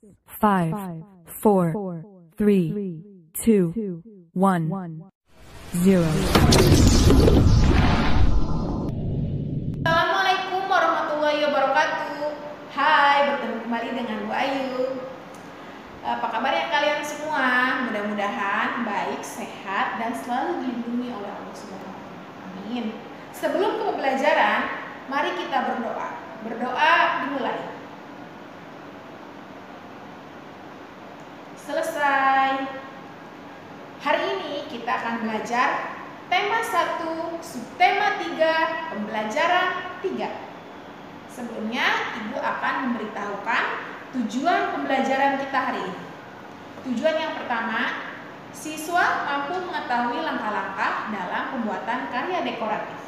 5, 4, 3, 2, 1, 0. Assalamualaikum warahmatullahi wabarakatuh. Hai, bertemu kembali dengan Bu Ayu. Apa kabarnya kalian semua? Mudah-mudahan baik, sehat, dan selalu dilindungi oleh Allah Subhanahu wa Ta'ala. Amin. Sebelum ke pembelajaran, mari kita berdoa. Berdoa dimulai. Selesai. Hari ini kita akan belajar tema 1, subtema 3, pembelajaran 3. Sebelumnya, Ibu akan memberitahukan tujuan pembelajaran kita hari ini. Tujuan yang pertama, siswa mampu mengetahui langkah-langkah dalam pembuatan karya dekoratif.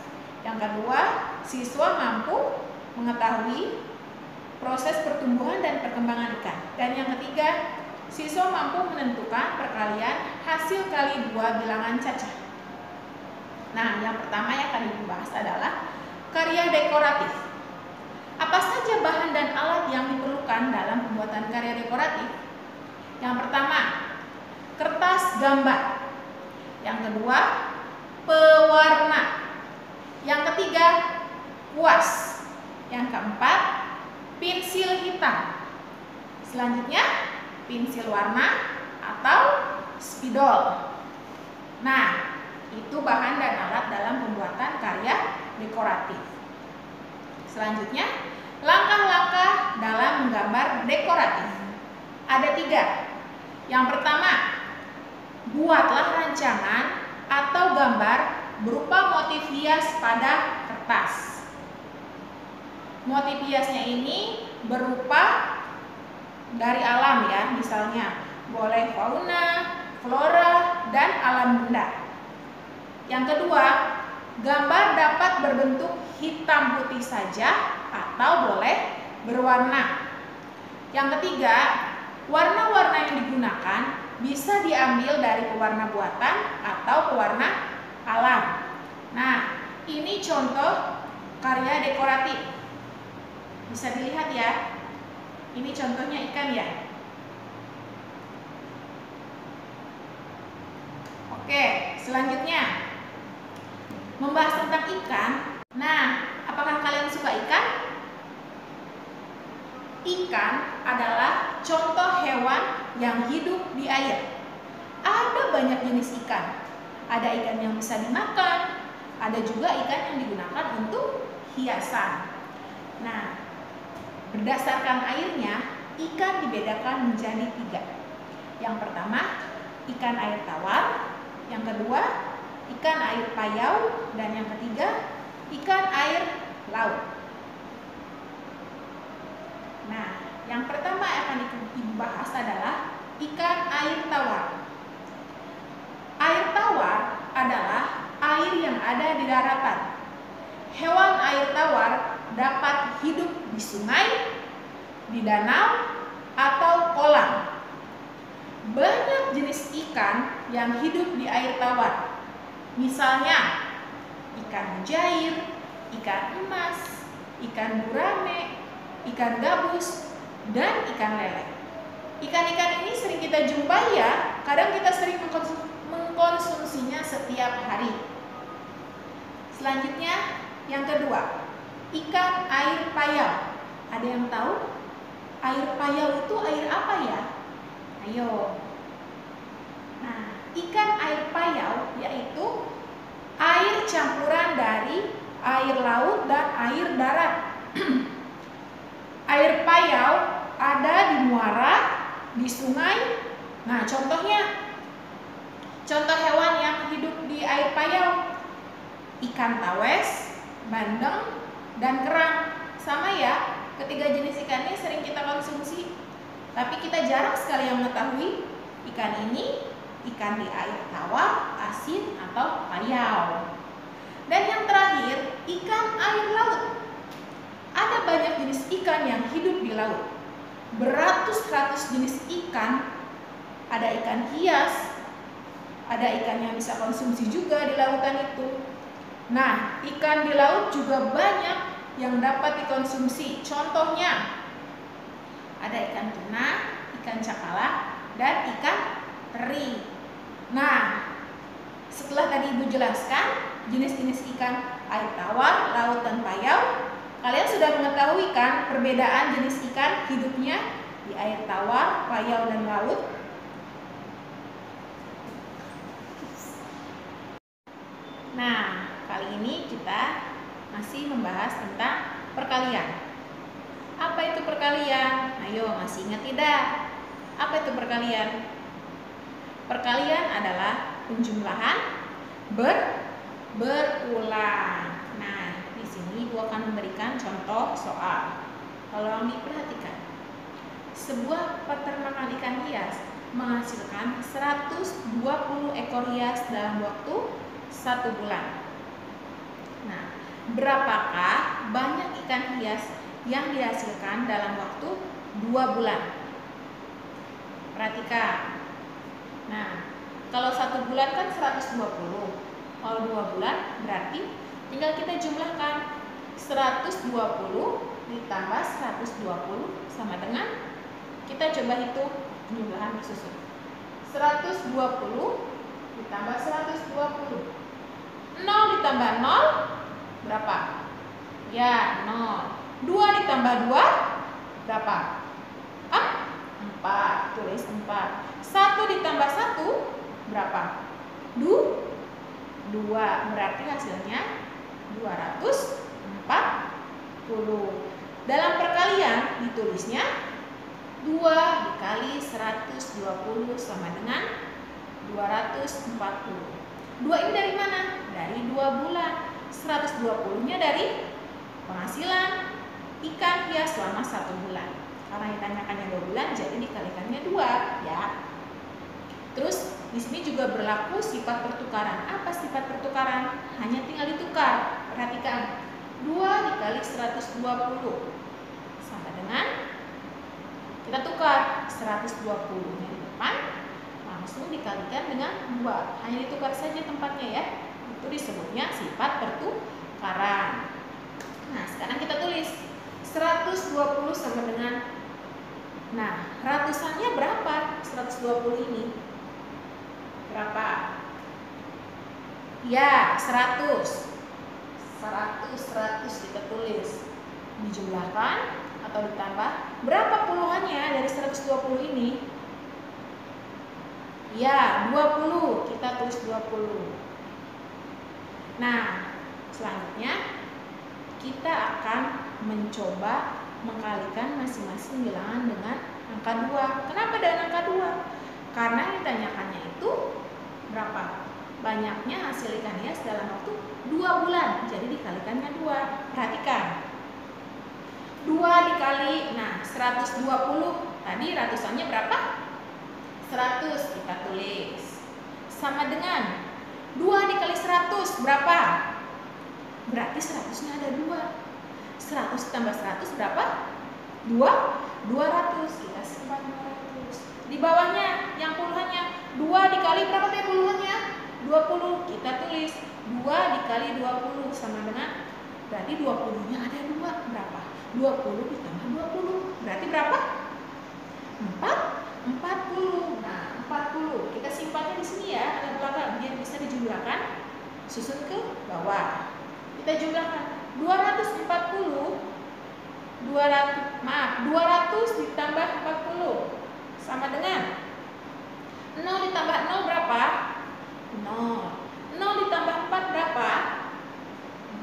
Yang kedua, siswa mampu mengetahui proses pertumbuhan dan perkembangan ikan. Dan yang ketiga, siswa mampu menentukan perkalian hasil kali 2 bilangan cacah. Nah, yang pertama yang akan Ibu bahas adalah karya dekoratif. Apa saja bahan dan alat yang diperlukan dalam pembuatan karya dekoratif? Yang pertama, kertas gambar. Yang kedua, pewarna. Yang ketiga, kuas. Yang keempat, pensil hitam. Selanjutnya, pensil warna atau spidol. Nah, itu bahan dan alat dalam pembuatan karya dekoratif. Selanjutnya, langkah-langkah dalam menggambar dekoratif. Ada 3. Yang pertama, buatlah rancangan atau gambar berupa motif hias pada kertas. Motif hiasnya ini berupa dari alam ya, misalnya boleh fauna, flora, dan alam benda. Yang kedua, gambar dapat berbentuk hitam putih saja atau boleh berwarna. Yang ketiga, warna-warna yang digunakan bisa diambil dari pewarna buatan atau pewarna alam. Nah, ini contoh karya dekoratif. Bisa dilihat ya. Ini contohnya ikan ya. Oke, selanjutnya membahas tentang ikan. Nah, apakah kalian suka ikan? Ikan adalah contoh hewan yang hidup di air. Ada banyak jenis ikan. Ada ikan yang bisa dimakan, ada juga ikan yang digunakan untuk hiasan. Nah, berdasarkan airnya, ikan dibedakan menjadi 3. Yang pertama, ikan air tawar. Yang kedua, ikan air payau. Dan yang ketiga, ikan air laut. Nah, yang pertama yang akan dibahas adalah ikan air tawar. Air tawar adalah air yang ada di daratan. Hewan air tawar dapat hidup di sungai, di danau, atau kolam. Banyak jenis ikan yang hidup di air tawar. Misalnya, ikan mujair, ikan emas, ikan gurame, ikan gabus, dan ikan lele. Ikan-ikan ini sering kita jumpai ya, kadang kita sering mengkonsumsinya setiap hari. Selanjutnya, yang kedua, ikan air payau. Ada yang tahu? Air payau itu air apa ya? Ayo. Nah, ikan air payau yaitu air campuran dari air laut dan air darat. Air payau ada di muara, di sungai. Nah, contoh hewan yang hidup di air payau: ikan tawes, bandeng, dan kerang. Sama ya, ketiga jenis ikan ini sering kita konsumsi, tapi kita jarang sekali yang mengetahui ikan ini ikan di air tawar, asin, atau payau. Dan yang terakhir, ikan air laut. Ada banyak jenis ikan yang hidup di laut. Beratus-ratus jenis ikan. Ada ikan hias, ada ikan yang bisa konsumsi juga di lautan itu. Nah, ikan di laut juga banyak yang dapat dikonsumsi. Contohnya, ada ikan tuna, ikan cakalang, dan ikan teri. Nah, setelah tadi Ibu jelaskan jenis-jenis ikan air tawar, laut, dan payau, kalian sudah mengetahui kan perbedaan jenis ikan hidupnya di air tawar, payau, dan laut? Nah, kali ini kita masih membahas tentang perkalian. Apa itu perkalian? Ayo, masih ingat tidak? Apa itu perkalian? Perkalian adalah penjumlahan berulang. Nah, di sini Ibu akan memberikan contoh soal. Tolong diperhatikan. Sebuah peternakan ikan hias menghasilkan 120 ekor hias dalam waktu 1 bulan. Nah, berapakah banyak ikan hias yang dihasilkan dalam waktu 2 bulan? Perhatikan. Nah, kalau 1 bulan kan 120. Kalau 2 bulan berarti tinggal kita jumlahkan 120 ditambah 120 sama dengan, kita coba hitung jumlahan bersusun. 120 ditambah 120. 0 ditambah 0 berapa? Ya, 0. 2 ditambah 2 berapa? 4. Tulis 4. 1 ditambah 1 berapa? 2. Berarti hasilnya 240. Dalam perkalian ditulisnya 2 dikali 120 sama dengan 240. 2 ini dari mana? Dari 2 bulan. 120-nya dari penghasilan ikan hias selama 1 bulan. Karena ditanyakannya 2 bulan, jadi dikalikannya 2 ya. Terus di sini juga berlaku sifat pertukaran. Apa sifat pertukaran? Hanya tinggal ditukar. Perhatikan. 2 dikali 120 sama dengan, kita tukar 120-nya di depan, langsung dikalikan dengan 2. Hanya ditukar saja tempatnya ya. Itu disebutnya sifat pertukaran. Nah, sekarang kita tulis 120 sama dengan, nah, ratusannya berapa? 120 ini berapa? Ya, 100 kita tulis. Dijumlahkan atau ditambah, berapa puluhannya dari 120 ini? Ya, 20. Kita tulis 20. Nah, selanjutnya kita akan mencoba mengkalikan masing-masing bilangan dengan angka 2. Kenapa dengan angka 2? Karena yang ditanyakannya itu berapa banyaknya hasil ikan hias dalam waktu 2 bulan. Jadi dikalikannya 2. Perhatikan. 2 dikali, nah 120. Tadi ratusannya berapa? 100 kita tulis. Sama dengan 2 dikali 100 berapa? Berarti 100-nya ada 2. 100 tambah 100 berapa? 200. Kita simpan 200. Di bawahnya yang puluhannya 2 dikali berapa tadi puluhannya? 20. Kita tulis 2 dikali 20 sama dengan, berarti 20-nya ada 2. Berapa? 20 ditambah 20. Berarti berapa? 40. Nah, 40. Kita simpannya di sini ya, ada belakang biar bisa dijumlahkan. Susun ke bawah. Kita jumlahkan 240 200 ditambah 40 sama dengan 0 ditambah 0 berapa? 0 ditambah 4 berapa?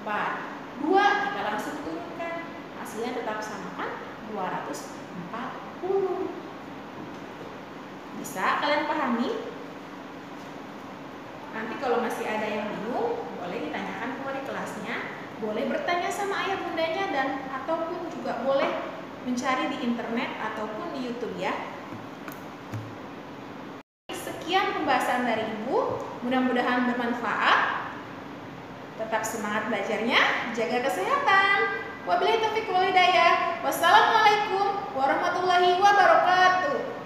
4. 2 kita langsung turunkan, hasilnya tetap sama kan? 240. Bisa kalian pahami? Nanti kalau masih ada yang bingung, boleh ditanyakan ke wali kelasnya, boleh bertanya sama ayah bundanya, dan ataupun juga boleh mencari di internet ataupun di YouTube ya. Sekian pembahasan dari Ibu, mudah-mudahan bermanfaat. Tetap semangat belajarnya, jaga kesehatan. Wabillahi taufiq wal hidayah. Wassalamualaikum warahmatullahi wabarakatuh.